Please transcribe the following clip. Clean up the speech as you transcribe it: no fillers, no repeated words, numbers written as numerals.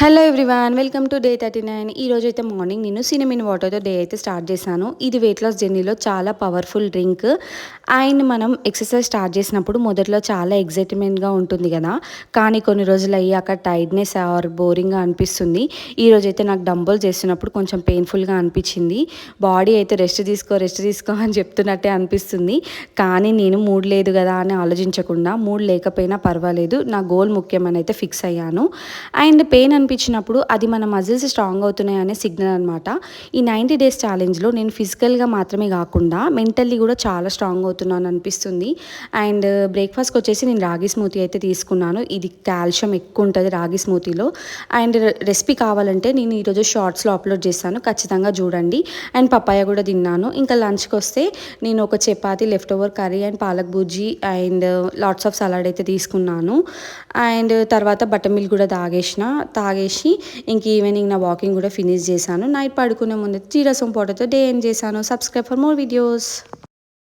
Hello everyone, welcome to day 39. ఈరోజు అయితే morning నేను సినమిన్ వాటర్తో డే అయితే స్టార్ట్ చేశాను. ఇది వెయిట్ లాస్ జర్నీలో చాలా పవర్ఫుల్ డ్రింక్. అండ్ మనం ఎక్సర్సైజ్ స్టార్ట్ చేసినప్పుడు మొదట్లో చాలా ఎగ్జైట్మెంట్గా ఉంటుంది కదా, కానీ కొన్ని రోజులు అయ్యాక టైర్డ్నెస్ ఆర్ బోరింగ్గా అనిపిస్తుంది. ఈరోజు అయితే నాకు డంబుల్ చేస్తున్నప్పుడు కొంచెం పెయిన్ఫుల్గా అనిపించింది. బాడీ అయితే రెస్ట్ తీసుకో అని చెప్తున్నట్టే అనిపిస్తుంది. కానీ నేను మూడ్ లేదు కదా అని ఆలోచించకుండా, మూడ్ లేకపోయినా పర్వాలేదు, నా గోల్ ముఖ్యమని అయితే ఫిక్స్ అయ్యాను. అండ్ పెయిన్ అనిపించినప్పుడు అది మన మజిల్స్ స్ట్రాంగ్ అవుతున్నాయి అనే సిగ్నల్ అనమాట. ఈ 90 డేస్ ఛాలెంజ్లో నేను ఫిజికల్గా మాత్రమే కాకుండా మెంటల్లీ కూడా చాలా స్ట్రాంగ్ అవుతున్నాను అనిపిస్తుంది. అండ్ బ్రేక్ఫాస్ట్కి వచ్చేసి నేను రాగి స్మూతీ అయితే తీసుకున్నాను. ఇది కాల్షియం ఎక్కువ ఉంటుంది రాగి స్మూతీలో. అండ్ రెసిపీ కావాలంటే నేను ఈరోజు షార్ట్స్లో అప్లోడ్ చేస్తాను, ఖచ్చితంగా చూడండి. అండ్ పప్పాయ కూడా తిన్నాను. ఇంకా లంచ్కి వస్తే నేను ఒక chapati, left over curry and palak Bujji and lots of salad అయితే తీసుకున్నాను. అండ్ తర్వాత బటర్ మిల్క్ కూడా తాగేసి ఇంక ఈవినింగ్ నా వాకింగ్ కూడా ఫినిష్ చేశాను. నైట్ పడుకునే ముందు జీరా సోంపు వాటర్తో డే ఎండ్ చేశాను. Subscribe for more videos.